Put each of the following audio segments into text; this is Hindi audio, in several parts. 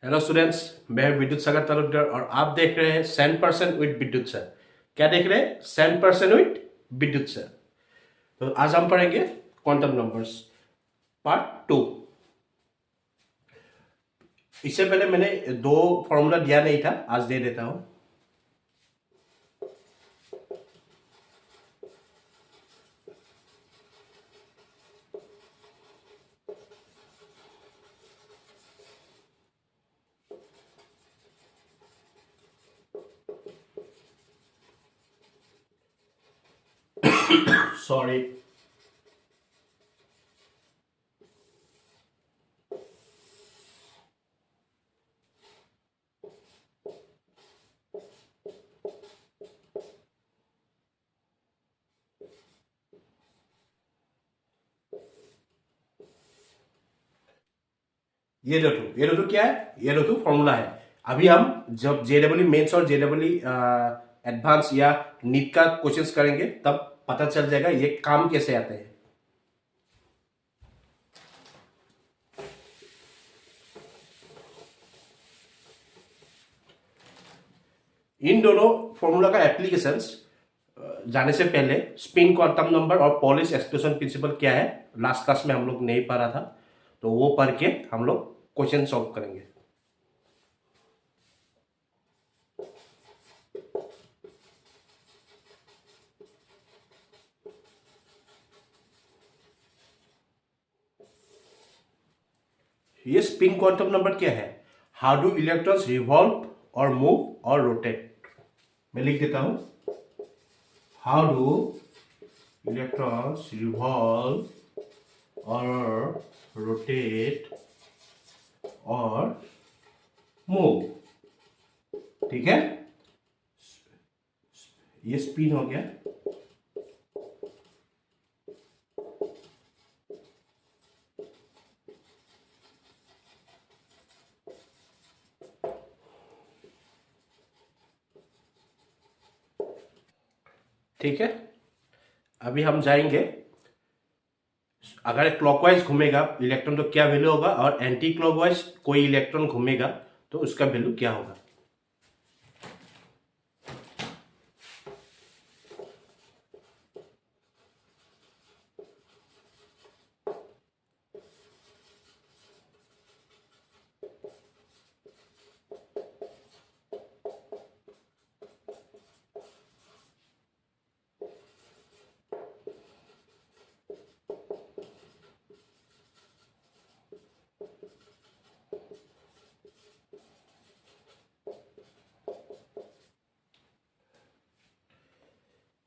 हेलो स्टूडेंट्स, मैं विद्युत सागर तालुकदार और आप देख रहे हैं 100% विद विद्युत सर। क्या देख रहे हैं? 100% विद विद्युत सर। तो आज हम पढ़ेंगे क्वांटम नंबर्स पार्ट 2। इससे पहले मैंने दो फॉर्मूला दिया नहीं था, आज दे देता हूं। सॉरी। ये दो क्या है? ये दो फॉर्मूला है। अभी हम जब जेडब्ल्यू मेंस और जेडब्ल्यू एडवांस या नीट का क्वेश्चंस करेंगे तब पता चल जाएगा ये काम कैसे आते हैं। इन दोनों फॉर्मूला का एप्लीकेशंस जाने से पहले स्पिन क्वांटम नंबर और पॉलिश एक्सक्लूजन प्रिंसिपल क्या है लास्ट क्लास में हम लोग नहीं पढ़ा था, तो वो पढ़ के हम लोग क्वेश्चन सॉल्व करेंगे। ये स्पिन क्वांटम नंबर क्या है? हाउ डू इलेक्ट्रॉन्स रिवॉल्व और मूव और रोटेट। मैं लिख देता हूं, हाउ डू इलेक्ट्रॉन्स रिवॉल्व और रोटेट और मूव। ठीक है, ये स्पिन हो गया। ठीक है, अभी हम जाएंगे, अगर क्लॉकवाइज घूमेगा इलेक्ट्रॉन तो क्या वैल्यू होगा, और एंटी क्लॉकवाइज कोई इलेक्ट्रॉन घूमेगा तो उसका वैल्यू क्या होगा।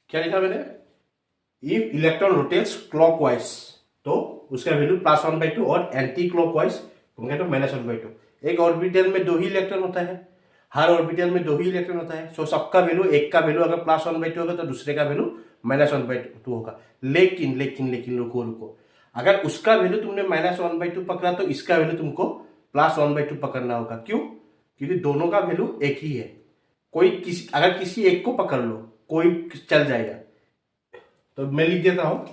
क्या लिखा मैंने? इफ इलेक्ट्रॉन रोटेट्स क्लॉकवाइज तो उसका वैल्यू +1/2 और एंटी क्लॉकवाइज होंगे तो -1/2। एक ऑर्बिटल में दो ही इलेक्ट्रॉन होता है, हर ऑर्बिटल में दो ही इलेक्ट्रॉन होता है। सो सबका वैल्यू, एक का वैल्यू अगर +1/2 होगा तो दूसरे का वैल्यू -1/2 होगा। लेकिन लेकिन लेकिन रुको, अगर उसका वैल्यू तुमने -1/2 पकड़ा तो इसका वैल्यू तुमको +1/2 पकड़ना होगा। क्यों? क्योंकि दोनों का वैल्यू एक ही है। अगर किसी एक को पकड़ लो कोई चल जाएगा। तो मैं लिख देता हूं,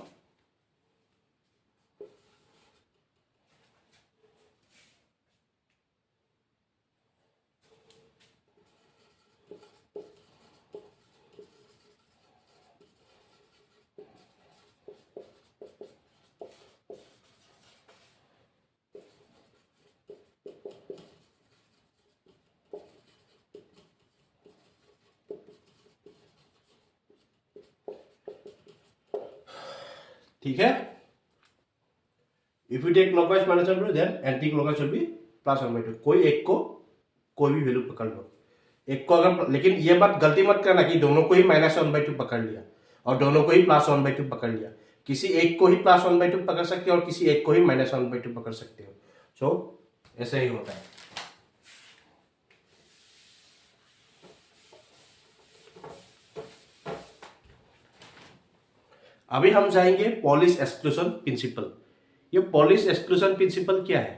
ठीक है। If you take clockwise -1/2 then anti clockwise will be +1/2। कोई एक को कोई भी वैल्यू पकड़ लो, एक को अगर, लेकिन ये बात गलती मत करना कि दोनों को ही -1/2 पकड़ लिया और दोनों को ही +1/2 पकड़ लिया। किसी एक को ही +1/2 पकड़ सकते हो और किसी एक को ही -1/2 पकड़ सकते हो। सो ऐसे ही होता है। अभी हम जाएंगे पॉलिश एक्सक्लूजन प्रिंसिपल। ये पॉलिश एक्सक्लूजन प्रिंसिपल क्या है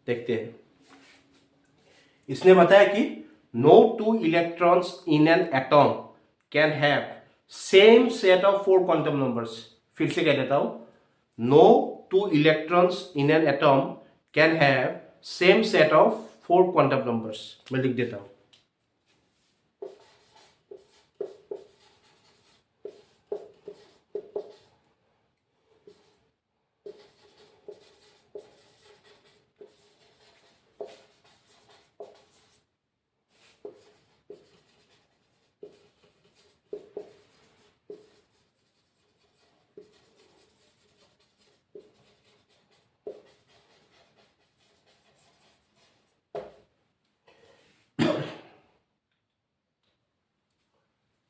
देखते हैं। इसने बताया कि no two electrons in an atom can have same set of 4 quantum numbers. फिर से कह देता हूं, no two electrons in an atom can have same set of 4 quantum numbers. मैं लिख देता हूं।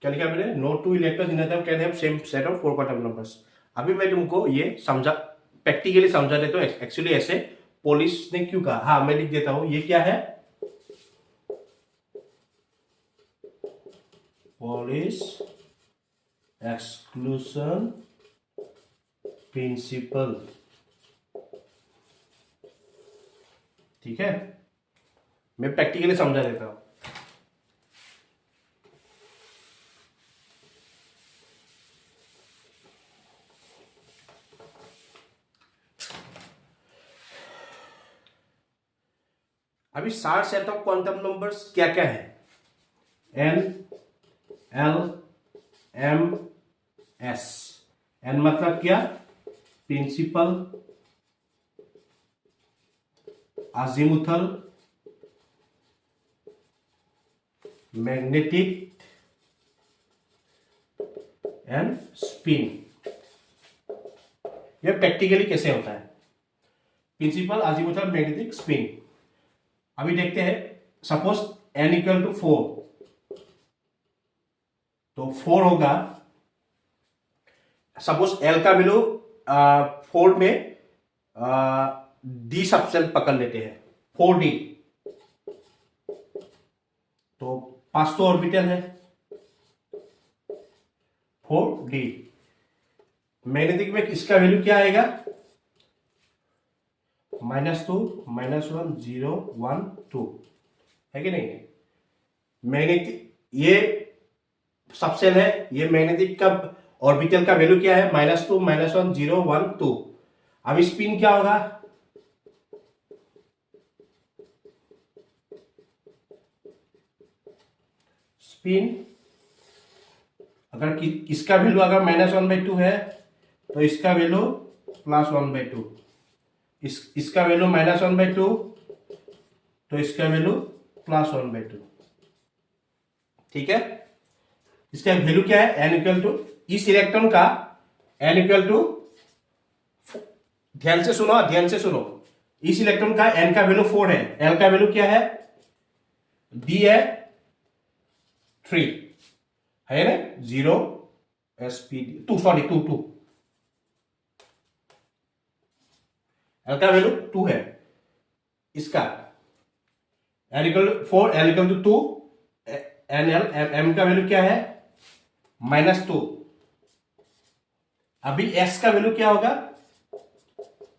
क्या लिखा मैंने? No two electrons in atom can have same set of 4 quantum numbers. अभी मैं तुमको ये समझा, प्रैक्टिकली समझा देता हूँ एक्चुअली ऐसे पोलिस ने क्यों कहा। हाँ, मैं लिख देता हूं। ये क्या है? Pauli exclusion principle. ठीक है, मैं प्रैक्टिकली समझा देता हूं। अभी 60 सेट ऑफ क्वांटम नंबर्स क्या क्या है? N, L, M, S. N मतलब क्या? Principal, azimuthal, magnetic and spin. यह प्रैक्टिकली कैसे होता है? Principal, azimuthal, magnetic, spin. अभी देखते हैं। सपोज n इक्वल टू 4, तो 4 होगा। सपोज l का वैल्यू 4 में d सबसेल पकड़ लेते हैं, 4d। तो 5 तो ऑर्बिटल है, 4d। मैग्नेटिक में इसका वैल्यू क्या आएगा? -2, -1, 0, 1, 2 है कि नहीं? मैग्नेटिक ये सबसेल है। ये मैग्नेटिक का ऑर्बिटल का वैल्यू क्या है? -2, -1, 0, 1, 2। अब स्पिन क्या होगा? स्पिन अगर इसका वैल्यू अगर -1/2 है तो इसका वैल्यू +1/2। इसका वैल्यू -1/2 तो इसका वैल्यू +1/2। ठीक है, इसका वैल्यू क्या है? n इक्वल टू, इस इलेक्ट्रॉन का n इक्वल टू, ध्यान से सुनो, ध्यान से सुनो। इस इलेक्ट्रॉन का n का वैल्यू 4 है, l का वैल्यू क्या है? d है 3 है ना? 0 sp 2 सॉरी 2 l का वैल्यू 2 है। इसका l equal to 4, l equal to 2, nl m का वैल्यू क्या है? -2। अभी s का वैल्यू क्या होगा?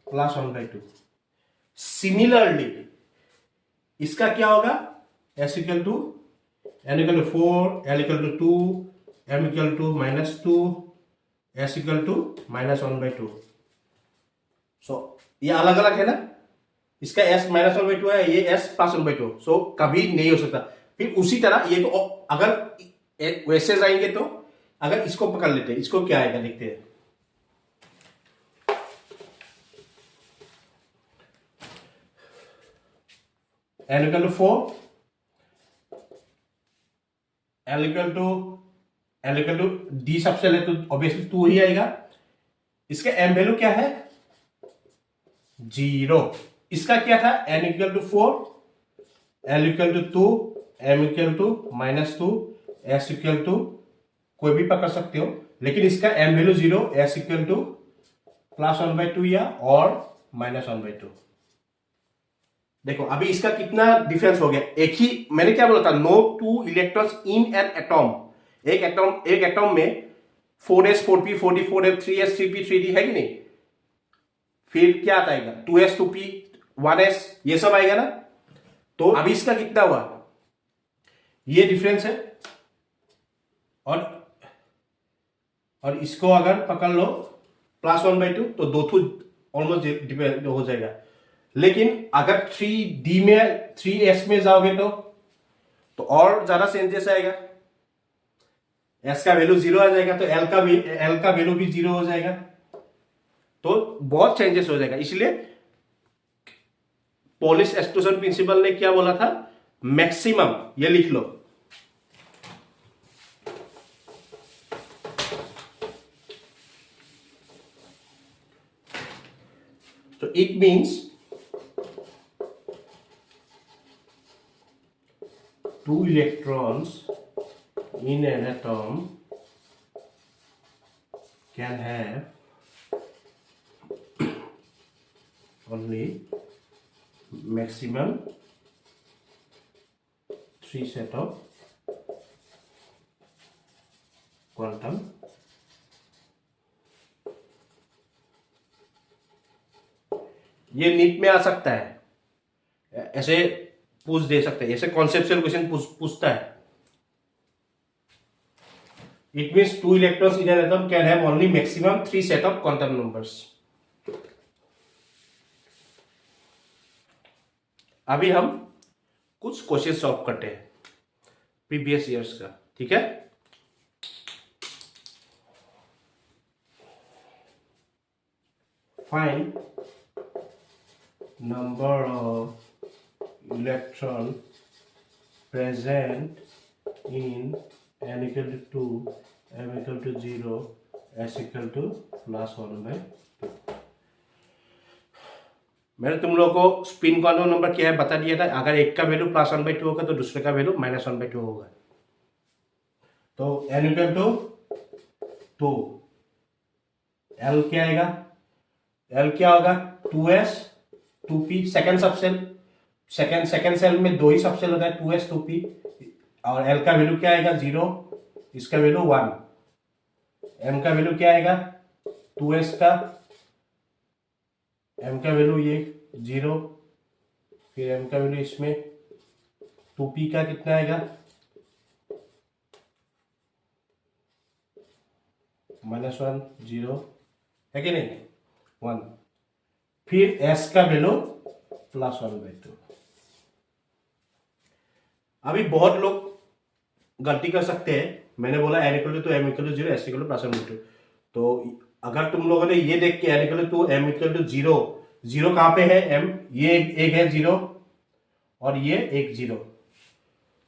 +1/2। सिमिलरली इसका क्या होगा? s equal to n equal to 4, l equal to 2, m equal to -2, s equal to -1/2। So ये अलग अलग है ना? इसका s -1/2 है, ये s +1/2। सो कभी नहीं हो सकता। फिर उसी तरह ये तो अगर वैसे जाएंगे तो अगर इसको पकड़ लेते हैं, इसको क्या आएगा देखते हैं। n equal to 4, l equal to d सबसे ले तो ऑब्वियसली 2 ही आएगा। इसका m वैल्यू क्या है? 0। इसका क्या था? n equal to 4, l equal to 2, m equal to -2, s equal to कोई भी पकड़ सकते हो, लेकिन इसका m value 0, s equal to +1/2 या और -1/2। देखो अभी इसका कितना डिफरेंस हो गया। एक ही मैंने क्या बोला था? No two electrons in an atom. एक एटॉम में 4s 4p 4d 4f 3s 3p 3d है कि नहीं? फिर क्या आता है? 2s 2p 1s, ये सब आएगा ना? तो अभी इसका कितना हुआ? ये डिफरेंस है। और इसको अगर पकड़ लो +1/2 तो 2 ऑलमोस्ट हो जाएगा। लेकिन अगर 3D में 3s में जाओगे तो और ज्यादा चेंजेस आएगा। s का वैल्यू 0 आ जाएगा, तो l का वैल्यू भी 0 हो जाएगा, तो बहुत चेंजेस हो जाएगा। इसलिए पॉलिश एक्सक्लूजन प्रिंसिपल ने क्या बोला था, मैक्सिमम, ये लिख लो, तो it means two electrons in an atom can have only maximum 3 set of quantum ये नीट में आ सकता है, ऐसे पूछ दे सकते हैं, ऐसे कॉन्सेप्चुअल क्वेश्चन पूछता है। It means 2 electrons in an atom can have only maximum 3 set of quantum numbers. अभी हम कुछ क्वेश्चन सॉल्व करते हैं प्रीवियस ईयर्स का, ठीक है। Find number of electron present in n equal to 2, m equal to 0, s equal to +1/2। मैंने तुम लोगों को स्पिन क्वांटम नंबर क्या है बता दिया था। अगर एक का वैल्यू +1/2 होगा तो दूसरे का वैल्यू -1/2 होगा। तो n इक्वल टू 2, l क्या आएगा, l क्या होगा 2s 2p, second subshell, second cell में 2 ही सबसेल होता है, 2s 2p, और l का वैल्यू क्या आएगा 0, इसका वैल्यू 1, m का वैल्यू क्या आएगा 2s का, m का वैल्यू ये 0, फिर m का वैल्यू इसमें 2p का कितना आएगा -1 0 है कि नहीं 1, फिर s का वैल्यू +1/2। अभी बहुत लोग गलती कर सकते हैं, मैंने बोला n equal to m equal to 0, s equal to +1/2। तो अगर तुम लोगों ने ये देख के n equal to m equal to 0, 0 कहाँ पे है m, ये एक है 0 और ये एक 0,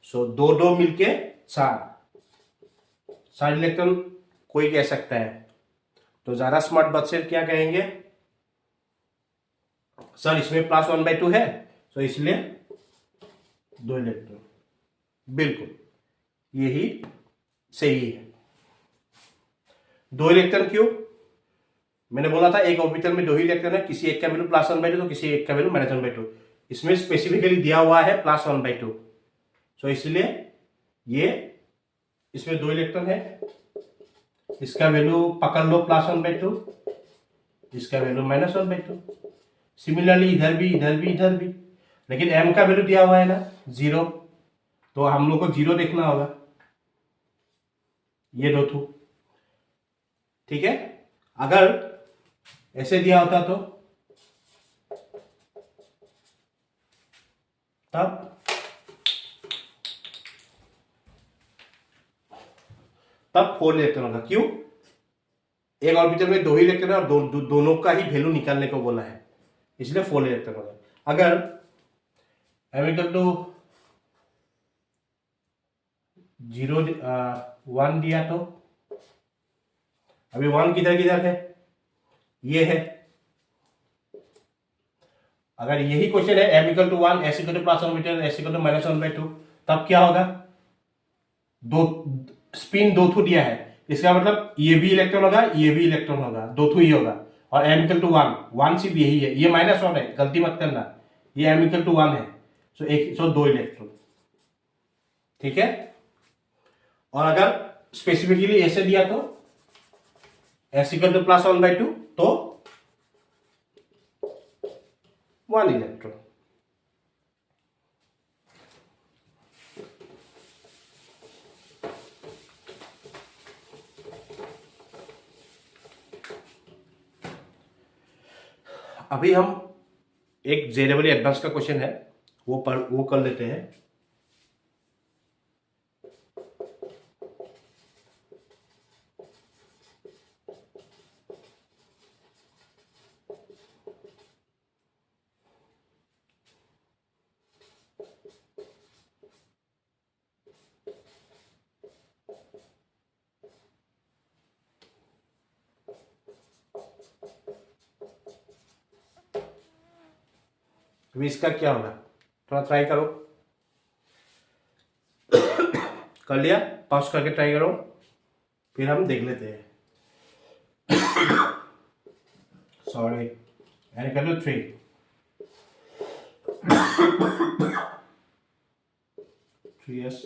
सो 2 2 मिलके 4 इलेक्ट्रॉन कोई कह सकता है। तो ज्यादा स्मार्ट बच्चे क्या कहेंगे, सर इसमें +1/2 है, तो इसलिए 2 इलेक्ट्रॉन, बिल्कुल यही सही है। 2 इलेक्ट्रॉन क्यों, मैंने बोला था एक ऑर्बिटल में 2 ही इलेक्ट्रॉन है, किसी एक का वैल्यू +1/2 तो किसी एक का वैल्यू -1/2, इसमें स्पेसिफिकली दिया हुआ है +1/2, सो इसलिए ये इसमें 2 इलेक्ट्रॉन है, इसका वैल्यू पकड़ लो +1/2, इसका वैल्यू -1/2। सिमिलरली इधर भी इधर भी इधर भी, लेकिन m का वैल्यू दिया हुआ है ना 0, तो हम लोग को 0 देखना होगा, ये 2 थू, ठीक है। अगर ऐसे दिया होता तो तब 4 इलेक्ट्रॉन होगा। क्यों, एक ऑर्बिटल में 2 ही इलेक्ट्रॉन है और दोनों का ही वैल्यू निकालने को बोला है, इसलिए 4 इलेक्ट्रॉन होगा। अगर m इक्वल टू 0 1 दिया तो अभी 1 किधर किधर है, ये है। अगर यही क्वेश्चन है m equal to 1, s equal to +1/2, s equal to -1/2, तब क्या होगा, दो स्पिन 2 थू दिया है, इसका मतलब ये भी इलेक्ट्रॉन होगा, ये भी इलेक्ट्रॉन होगा, 2 थू ही होगा, और m इक्वल टू 1 सिर्फ यही है, ये -1 है, गलती मत करना, ये m इक्वल टू 1 है, सो 2 इलेक्ट्रॉन, ठीक है। और अगर स्पेसिफिकली ऐसे दिया तो s इक्वल टू +1/2 तो 1 इलेक्ट्रॉन। अभी हम एक JEE एडवांस का क्वेश्चन है, वो कर लेते हैं। अभी इसका क्या होगा, थोड़ा ट्राई करो। कर लिया? पॉज करके ट्राई करो, फिर हम देख लेते हैं। सॉरी, एंड कर लो 3। Yes.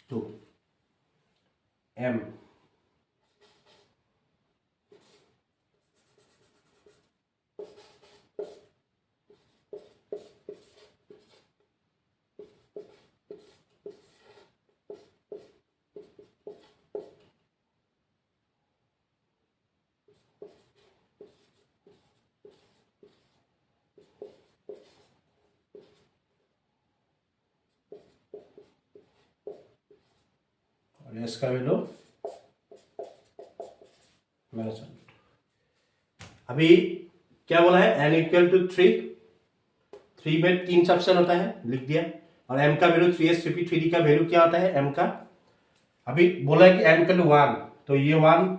Two. M. और इसका वैल्यू अभी क्या बोला है, n इक्वल टू 3। 3 में 3 सबसेट होता है, लिख दिया। और m का वैल्यू 3s 3p 3d का वैल्यू क्या होता है m का। अभी बोला है कि m इक्वल टू 1, तो ये 1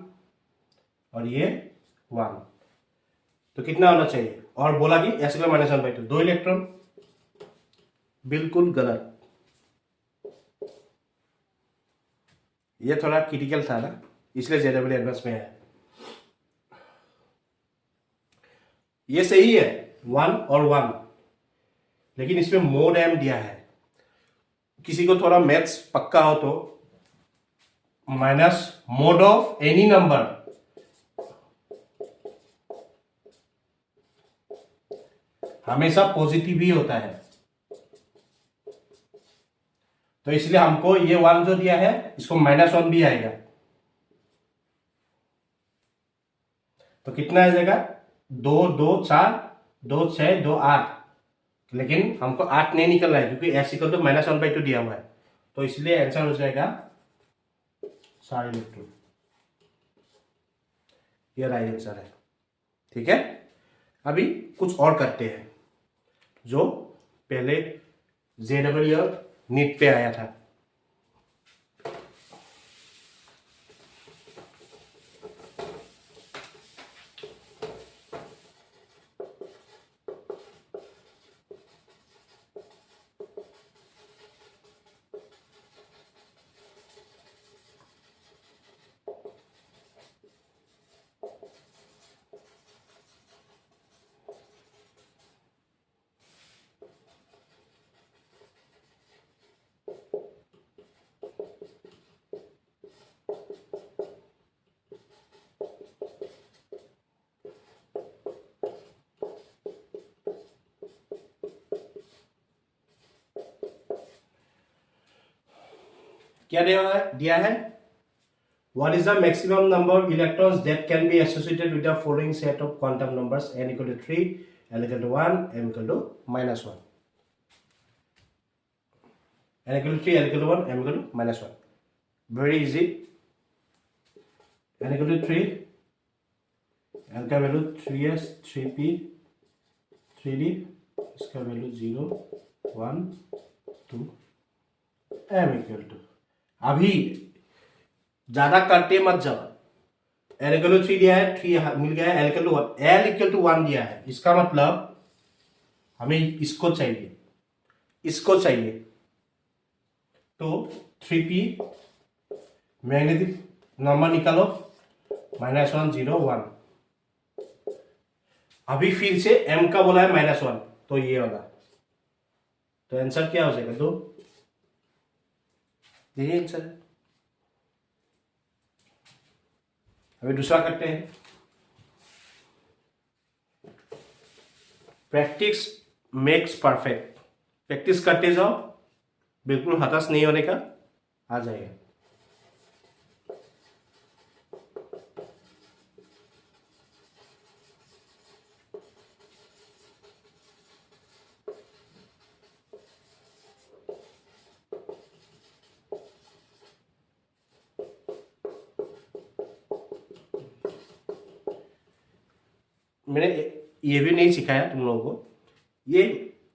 और ये 1, तो कितना होना चाहिए। और बोला कि s का -1/2, 2 इलेक्ट्रॉन। बिल्कुल गलत, ये थोड़ा क्रिटिकल था ना, इसलिए JEE एडवांस में है। ये सही है 1 और 1, लेकिन इसमें मोड m दिया है। किसी को थोड़ा मैथ्स पक्का हो तो minus mode of any number, हमेशा पॉजिटिव ही होता है। तो इसलिए हमको ये 1 जो दिया है, इसको -1 भी आएगा। तो कितना आ जाएगा, 2 2 4 2 6 2 8, लेकिन हमको 8 नहीं निकल रहा है क्योंकि s इक्वल टू -1/2 दिया हुआ है। तो इसलिए आंसर हो जाएगा 4 इलेक्ट्रॉन। ये राइट आंसर है। ठीक है, अभी कुछ और करते हैं जो पहले JEE और नीट पे आया था। क्या दिया है, what is the maximum number of electrons that can be associated with the following set of quantum numbers, n equal to 3, n equal to 1, m equal to -1, n equal to 3, n equal to 1, m equal to -1। very easy, n equal to 3, n का वैल्यू 3s 3p 3d, इसका वैल्यू 0 1 2, m equal to, अभी ज्यादा करते मत जाओ। L इक्वल टू 3 दिया है, 3 मिल गया है। L इक्वल टू 1 दिया है, इसका मतलब हमें इसको चाहिए। तो 3p मैग्नेटिक नंबर निकालो, -1 0 1। अभी फिर से m का बोला है -1, तो ये वाला, तो आंसर क्या हो जाएगा 2। यही आंसर है। अभी दूसरा करते हैं। प्रैक्टिस मेक्स परफेक्ट, प्रैक्टिस करते जाओ, बिल्कुल हताश नहीं होने का, आ जाएगा। मैंने ये भी नहीं सिखाया तुम लोगों को। ये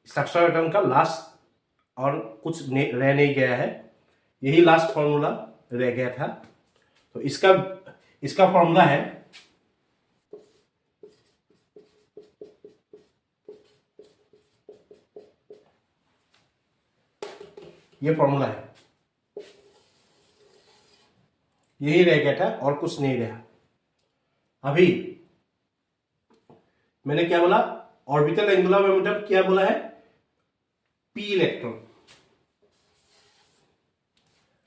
स्ट्रक्चरल डायग्राम का लास्ट और कुछ रह नहीं गया है, यही लास्ट फॉर्मूला रह गया था। तो इसका फॉर्मूला है, ये फॉर्मूला है, यही रह गया था और कुछ नहीं रहा। अभी मैंने क्या बोला, ऑर्बिटल एंगुलर मोमेंटम क्या बोला है, p इलेक्ट्रॉन।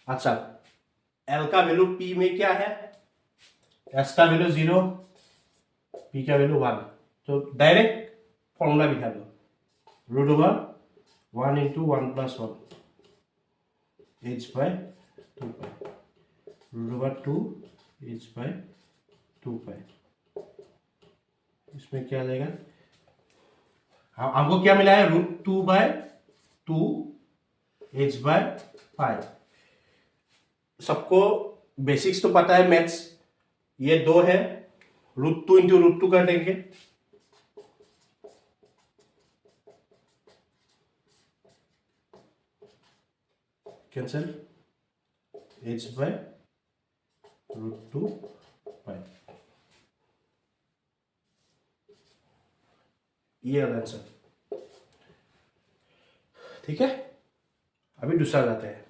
अच्छा, L का वैल्यू p में क्या है, S का वैल्यू 0, p का वैल्यू 1। तो डायरेक्ट फॉर्मूला बिठा दो, √1 × 1 + 1 h/2π, √2 h/2π। इसमें क्या आ जाएगा, हमको क्या मिला है, √2/2 h/5। सबको बेसिक्स तो पता है मैथ्स, ये 2 है, √2 × √2 कर देंगे, कैंसिल, h/√2π। ये आंसर, ठीक है। अभी दूसरा जाते हैं।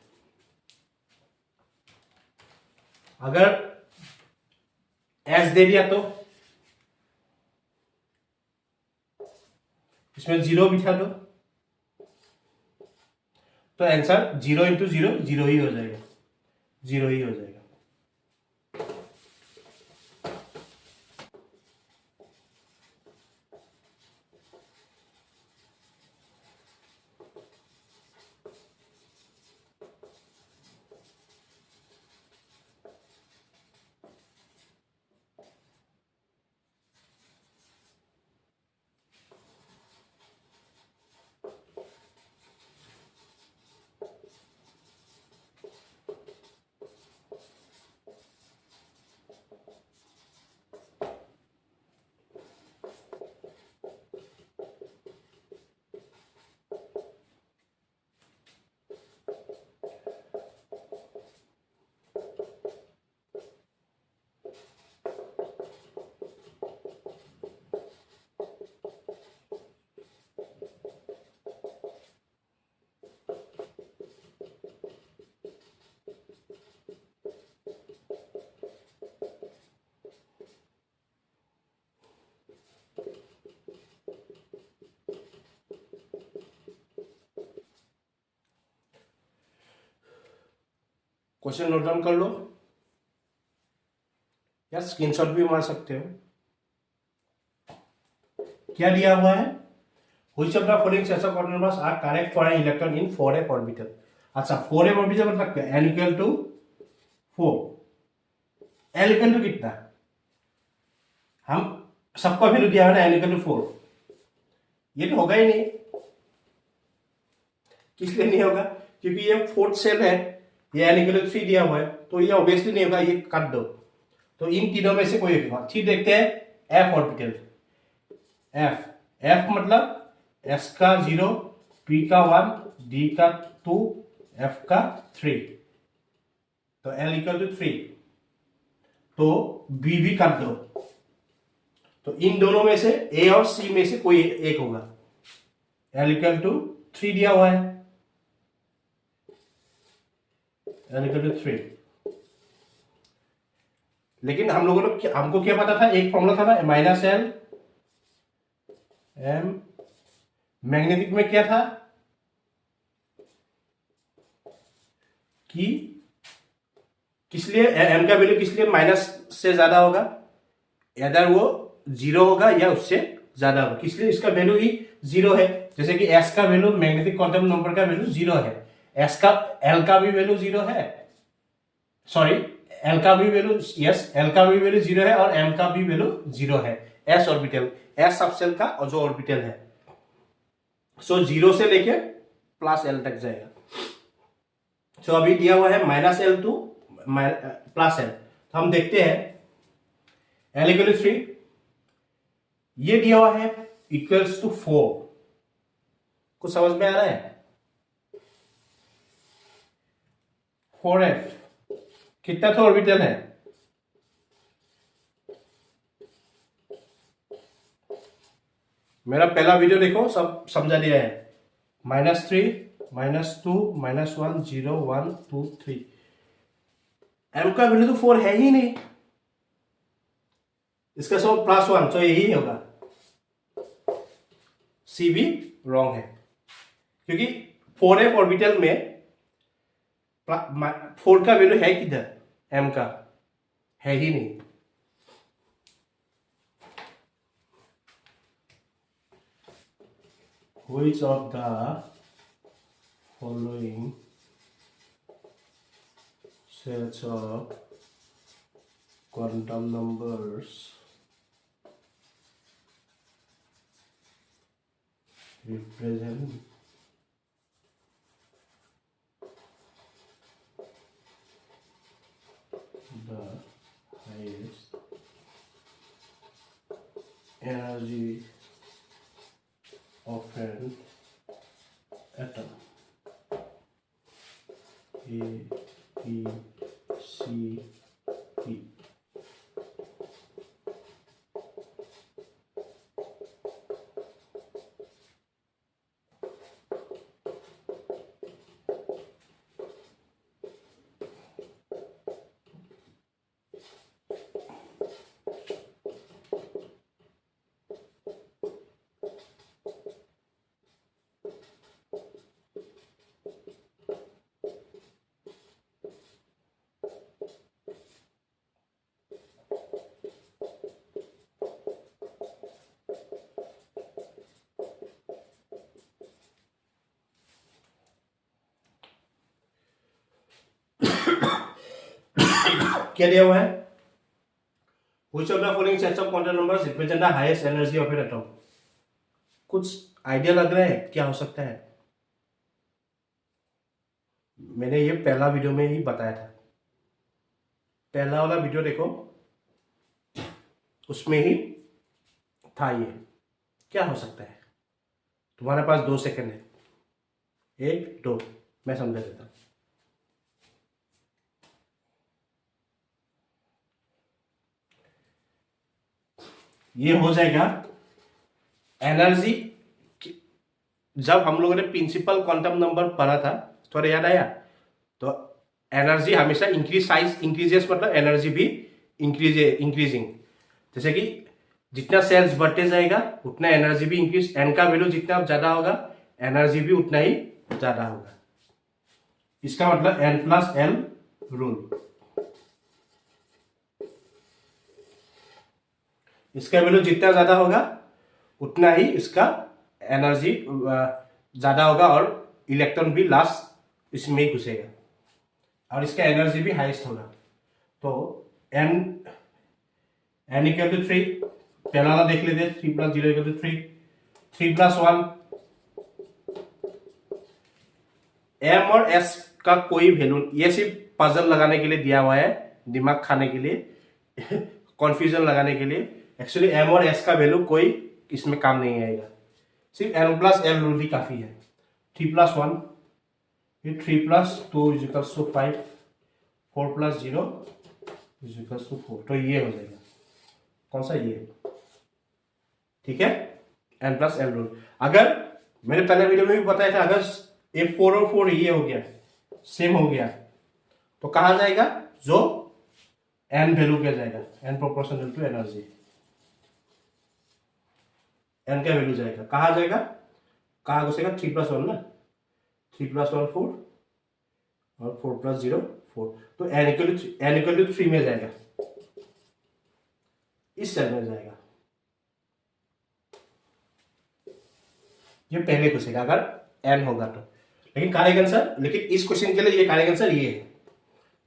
अगर S दे दिया तो इसमें 0 बिठा दो, तो आंसर 0 × 0 0 ही हो जाएगा, 0 ही हो जाएगा। क्वेश्चन नोट डाउन कर लो या स्क्रीनशॉट भी मार सकते हो। क्या दिया हुआ है, which of the following sets of quantum numbers are correct for an electron in 4f orbital. अच्छा, 4f ऑर्बिटल मतलब क्या, n = 4, l = कितना, हम सबका वैल्यू दिया है ना, n = 4, ये तो होगा ही नहीं। किस लिए नहीं होगा, क्योंकि ये 4th सेल है, ये n = 3 दिया हुआ है, तो ये ऑब्वियसली नहीं होगा, ये काट दो। तो इन तीनों में से कोई एक होगा। ठीक, देखते हैं f ऑर्बिटल। f मतलब s का 0, p का 1, d का 2, f का 3, तो l = 3, तो b भी काट दो। तो इन दोनों में से a और c में से कोई एक होगा। l = 3 दिया हुआ है, l = 3। लेकिन हम लोगों ने हमको क्या पता था, एक फॉर्मूला था ना, -l m। मैग्नेटिक में क्या था कि किस लिए m का वैल्यू किस लिए माइनस से ज्यादा होगा, अदर वो 0 होगा या उससे ज्यादा होगा, किस लिए इसका वैल्यू ही 0 है। जैसे कि s का वैल्यू, मैग्नेटिक क्वांटम नंबर का वैल्यू 0 है, l का भी वैल्यू 0 है, सॉरी l का भी वैल्यू, यस l का भी वैल्यू 0 है और m का भी वैल्यू 0 है। s ऑर्बिटल, s सबसेल का और जो ऑर्बिटल है, सो 0 से लेके +l तक जाएगा। सो अभी दिया हुआ है -l to +l, तो हम देखते हैं l = 3, ये दिया हुआ है इक्वल्स टू 4। कुछ समझ में आ रहा है? 4f कितना तो ऑर्बिटल है? मेरा पहला वीडियो देखो, सब समझा दिया है। -3 -2 -1 0 1 2 3। m का वैल्यू तो 4 है ही नहीं, इसका सब +1, तो यही होगा। सी भी रॉन्ग है, क्योंकि 4f ऑर्बिटल में 4 का वैल्यू है किधर? m का है ही नहीं। Which of the following sets of quantum numbers represent the highest energy of an atom? A, B, C, D. क्या दिया हुआ है? Which of the following sets of quantum numbers represent the highest energy of an atom? कुछ आइडिया लग रहा है क्या हो सकता है? मैंने ये पहला वीडियो में ही बताया था, पहला वाला वीडियो देखो, उसमें ही था ये। क्या हो सकता है? तुम्हारे पास 2 सेकंड है, 1 2, मैं समझा देता हूं। ये हो जाएगा एनर्जी। जब हम लोगों ने प्रिंसिपल क्वांटम नंबर पढ़ा था, थोड़ा याद आया? तो एनर्जी हमेशा इंक्रीज, साइज इंक्रीजेस मतलब एनर्जी भी इंक्रीजिंग। जैसे कि जितना सेल्स बढ़ते जाएगा उतना एनर्जी भी इंक्रीज, एन का वैल्यू जितना ज्यादा होगा एनर्जी भी उतना ही ज्यादा होगा। इसका मतलब n+l रूल। इसका वैल्यू जितना ज्यादा होगा उतना ही इसका एनर्जी ज्यादा होगा और इलेक्ट्रॉन भी लास्ट इसमें ही घुसेगा और इसका एनर्जी भी हाईएस्ट होगा। तो n इक्वल टू 3, पहला वाला देख लेते हैं। 3 + 0 = 3, 3 + 1। m और s का कोई वैल्यू, ये सिर्फ पजल लगाने के लिए दिया हुआ है, दिमाग खाने के लिए कंफ्यूजन लगाने के लिए। एक्चुअली m और s का वैल्यू कोई इसमें काम नहीं आएगा, सिर्फ n+l रूल ही काफी है। 3 + 1, फिर 3 + 2 = 5, 4 + 0 = 4। तो ये हो जाएगा, कौन सा? ये, ठीक है, n+l रूल। अगर मैंने पहले वीडियो में भी बताया था, अगर ये 4 और 4 ये हो गया, सेम हो गया, तो कहा जाएगा? जो n वैल्यू क्या जाएगा, n proportional to energy, n का वैल्यू जाएगा, कहा जाएगा, कहा घुसेगा? 3 + 1 ना, 3 + 1 4 और 4 + 0 4। तो n = 3 में जाएगा, इस सेल में जाएगा, ये पहले घुसेगा अगर n होगा तो। लेकिन करेक्ट आंसर, लेकिन इस क्वेश्चन के लिए ये करेक्ट आंसर ये है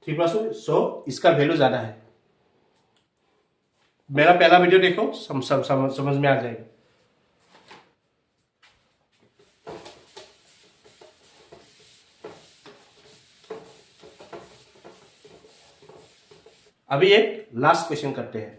3 + 2। सो इसका वैल्यू ज्यादा है। मेरा पहला वीडियो देखो, समझ में आ जाएगा। अभी एक लास्ट क्वेश्चन करते हैं।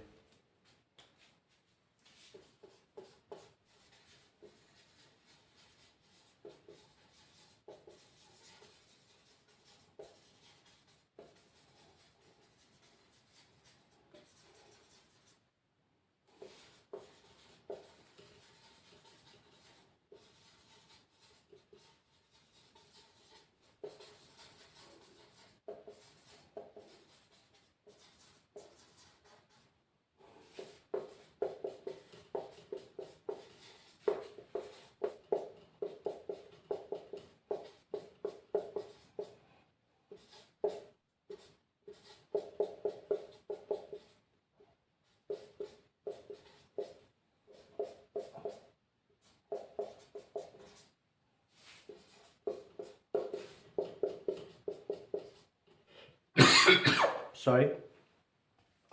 सॉरी,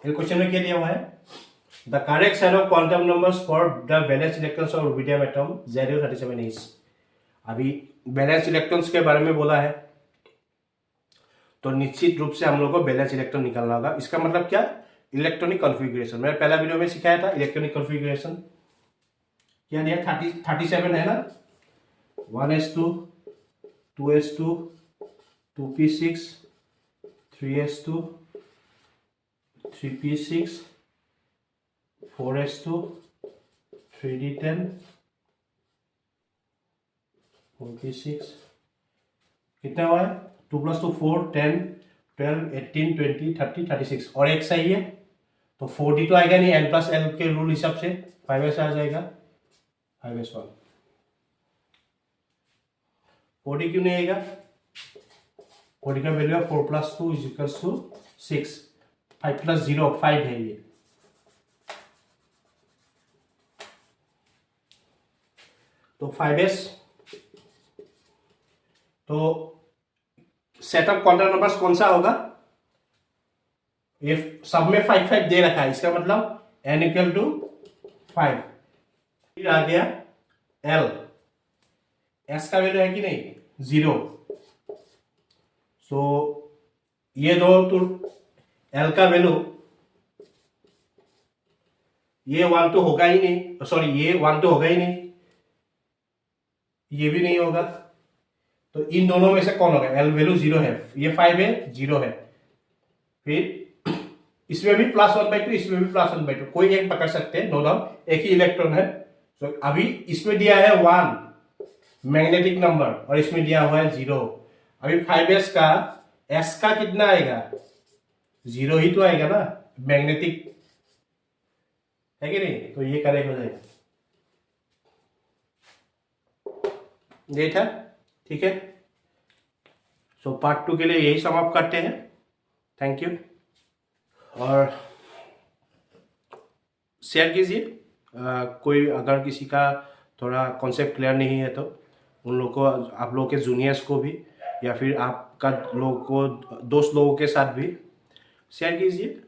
क्वेश्चन में क्या दिया हुआ है, the correct sign of quantum numbers for the valence electrons of rubidium atom Z37 is. अभी वैलेंस इलेक्ट्रॉन्स के बारे में बोला है, तो निश्चित रूप से हम लोग को वैलेंस इलेक्ट्रॉन निकालना होगा। इसका मतलब क्या, इलेक्ट्रॉनिक कॉन्फ़िगरेशन। मैंने पहला वीडियो में सिखाया था इलेक्ट्रॉनिक कॉन्फ़िगरेशन, क्या दिया 37 है ना, 1s2 2s2 2p6 3s2 3p6 4s2 3d10 4p6, कितना हुआ है, 2 + 2 4 10 12 18 20 30 36, और एक सही है तो 4d तो आएगा नहीं, n + l के रूल हिसाब से 5s आ जाएगा, 5s1। 4d क्यों नहीं आएगा, 4d का वैल्यू है 4 + 2 = 6, 5 + 0 5 है ये, तो 5s। तो सेट ऑफ क्वांटम नंबर्स कौन सा होगा, ये सब में 5 5 दे रखा है, इसका मतलब n = 5। फिर आ गया l, s का वैल्यू है कि नहीं 0, सो ये दो तो l का वैल्यू, ये 1 तो होगा ही नहीं, सॉरी ये 1 तो होगा ही नहीं, ये भी नहीं होगा, तो इन दोनों में से कौन होगा, l वैल्यू 0 है, ये 5 है 0 है, फिर इसमें भी +1/2 इसमें भी +1/2, कोई एक पकड़ सकते हैं, नो डाउट एक ही इलेक्ट्रॉन है। तो अभी इसमें दिया है 1 मैग्नेटिक नंबर और इसमें दिया हुआ है 0, अभी 5s का s का कितना आएगा, 0 ही तो आएगा ना, मैग्नेटिक है कि नहीं, तो ये करेक्ट हो जाएगा, ये था, ठीक है। सो पार्ट 2 के लिए यही समाप्त करते हैं, थैंक यू, और शेयर कीजिए, कोई अगर किसी का थोड़ा कॉन्सेप्ट क्लियर नहीं है तो उन लोगों को, आप लोगों के जूनियर्स को भी, या फिर आपका लोगों को, दोस्त लोगों के साथ भी शेयर कीजिए,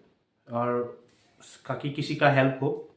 और ताकि किसी का हेल्प हो।